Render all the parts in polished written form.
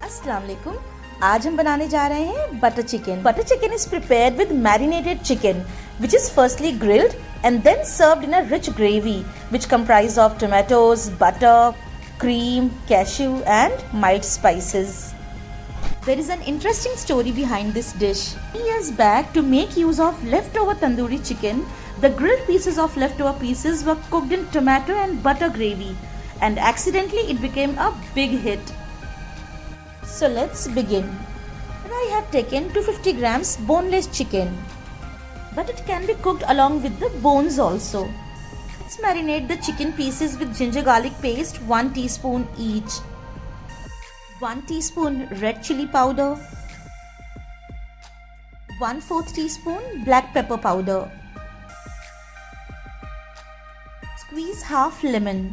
अस्सलाम वालेकुम। आज हम बनाने जा रहे हैं butter chicken. Butter chicken is prepared with marinated chicken, which is firstly grilled and then served in a rich gravy, which comprises of tomatoes, butter, cream, cashew, and mild spices. There is an interesting story behind this dish. Years back, to make use of leftover tandoori chicken, the grilled pieces of leftover pieces were cooked in tomato and butter gravy, and accidentally it became a big hit. So let's begin. I have taken 250 grams boneless chicken, but it can be cooked along with the bones also. Let's marinate the chicken pieces with ginger garlic paste 1 teaspoon each, 1 teaspoon red chili powder, 1/4 teaspoon black pepper powder. Squeeze half lemon.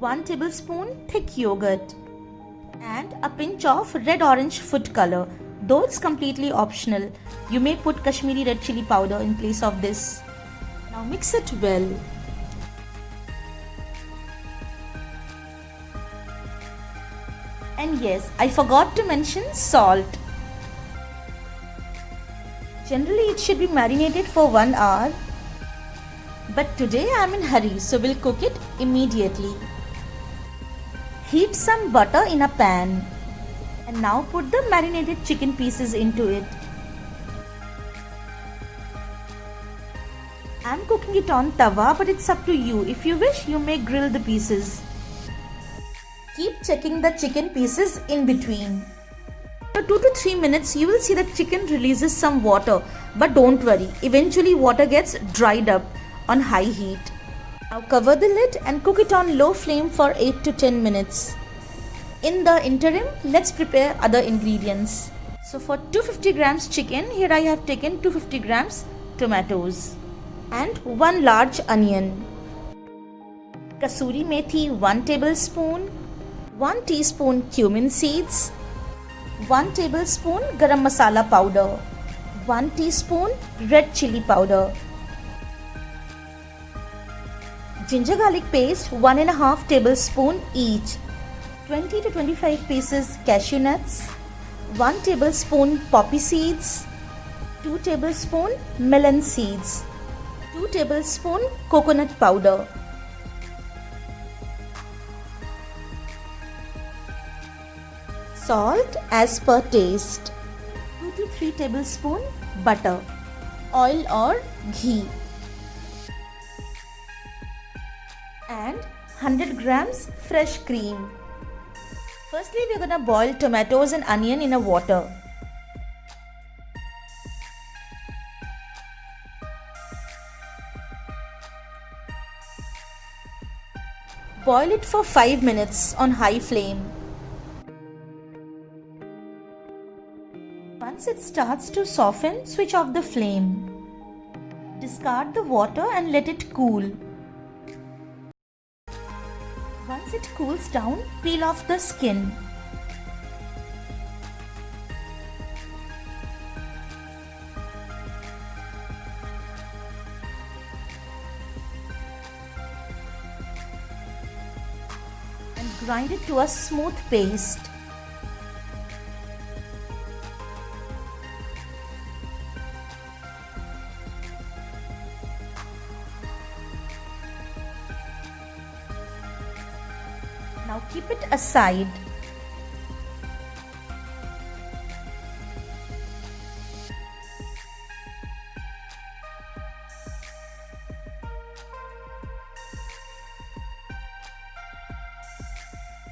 One tablespoon thick yogurt and a pinch of red orange food color, though it's completely optional. You may put Kashmiri red chili powder in place of this. Now mix it well. And yes, I forgot to mention salt. Generally it should be marinated for 1 hour, but today I am in a hurry, so we'll cook it immediately. Heat some butter in a pan and now put the marinated chicken pieces into it. I am cooking it on tawa, but it's up to you. If you wish, you may grill the pieces. Keep checking the chicken pieces in between. For 2 to 3 minutes, you will see that chicken releases some water, but don't worry, eventually water gets dried up on high heat. Now cover the lid and cook it on low flame for 8 to 10 minutes. In the interim, let's prepare other ingredients. So for 250 grams chicken, here I have taken 250 grams tomatoes and 1 large onion. Kasuri methi 1 tablespoon, 1 teaspoon cumin seeds, 1 tablespoon garam masala powder, 1 teaspoon red chili powder. Ginger garlic paste 1.5 tablespoon each, 20 to 25 pieces cashew nuts, 1 tablespoon poppy seeds, 2 tablespoon melon seeds, 2 tablespoon coconut powder. Salt as per taste. 2 to 3 tablespoon butter, oil or ghee. And 100 grams fresh cream. Firstly, we're gonna boil tomatoes and onion in a water. Boil it for 5 minutes on high flame. Once it starts to soften, switch off the flame. Discard the water and let it cool. Once it cools down, peel off the skin. And grind it to a smooth paste. Now keep it aside.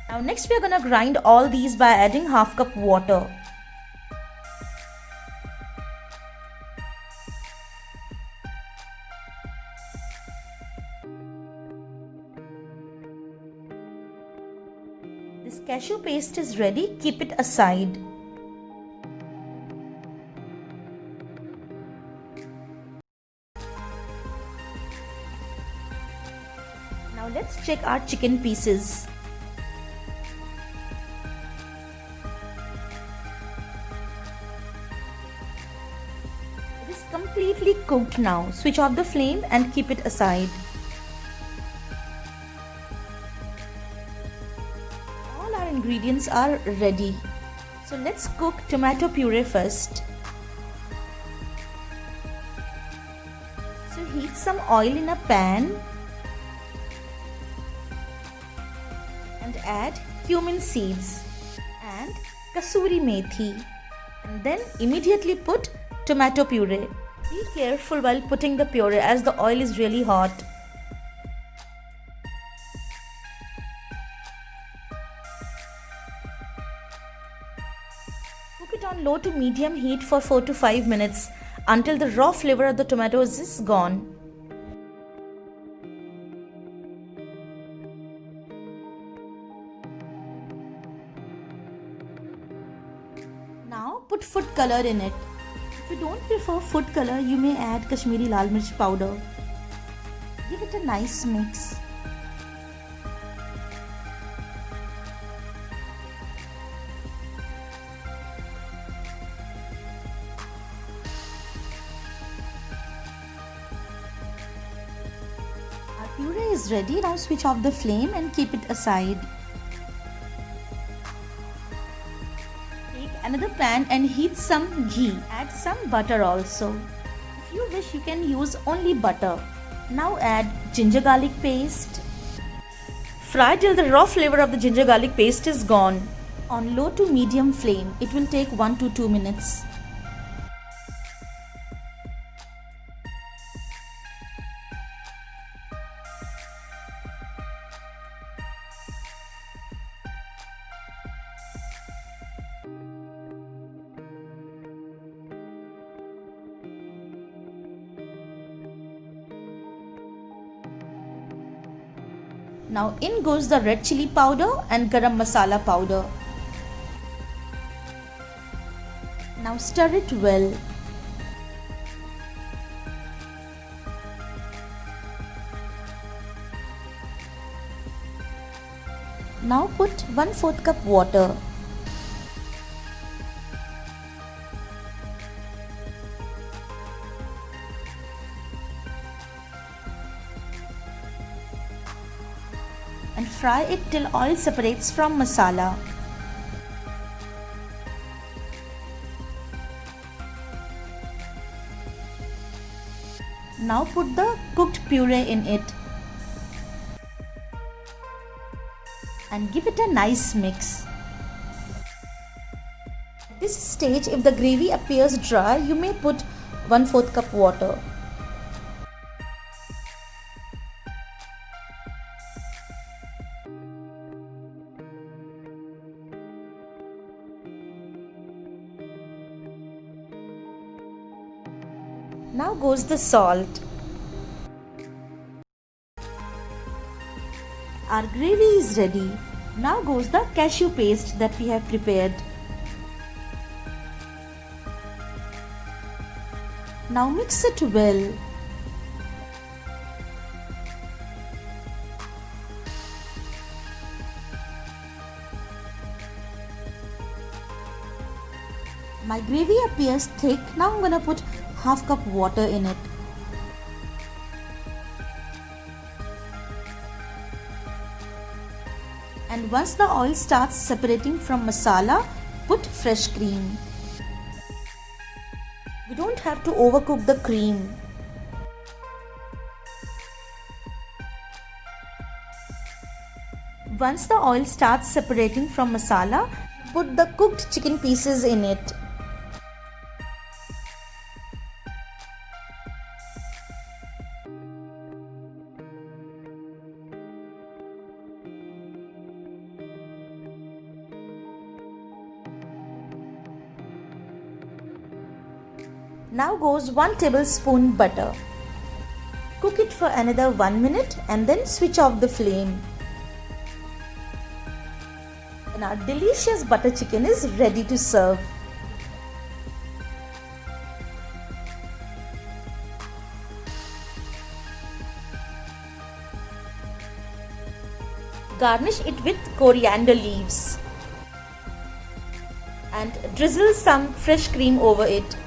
Now next we are gonna grind all these by adding half cup water. This cashew paste is ready, keep it aside. Now let's check our chicken pieces. completely cooked now. Switch off the flame and keep it aside. All our ingredients are ready. So let's cook tomato puree first. So heat some oil in a pan and add cumin seeds and kasuri methi, and then immediately put tomato puree. Be careful while putting the puree as the oil is really hot. Cook it on low to medium heat for 4 to 5 minutes until the raw flavor of the tomatoes is gone. Now put food color in it. If you don't prefer food color, you may add Kashmiri Lal Mirch powder. Give it a nice mix. Our puree is ready. Now switch off the flame and keep it aside. Another pan and heat some ghee. Add some butter also. If you wish, you can use only butter. Now add ginger garlic paste. Fry till the raw flavor of the ginger garlic paste is gone. On low to medium flame, it will take 1 to 2 minutes. Now in goes the red chili powder and garam masala powder. Now stir it well. Now put 1/4 cup water. And fry it till oil separates from masala. Now put the cooked puree in it and give it a nice mix. At this stage, if the gravy appears dry, you may put 1/4 cup water. Now goes the salt. Our gravy is ready. Now goes the cashew paste that we have prepared. Now mix it well. My gravy appears thick. Now I'm gonna put 1/2 cup water in it. And once the oil starts separating from masala, put fresh cream. We don't have to overcook the cream. Once the oil starts separating from masala, put the cooked chicken pieces in it. Now goes 1 tablespoon butter. Cook it for another 1 minute and then switch off the flame. And our delicious butter chicken is ready to serve. Garnish it with coriander leaves and drizzle some fresh cream over it.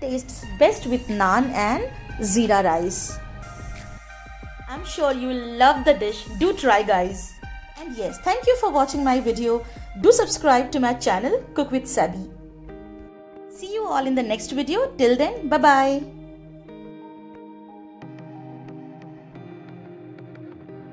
tastes best with naan and Zeera rice. I'm sure you will love the dish. Do try, guys. And yes, thank you for watching my video. Do subscribe to my channel Cook with Sabi. See you all in the next video. Till then, bye bye.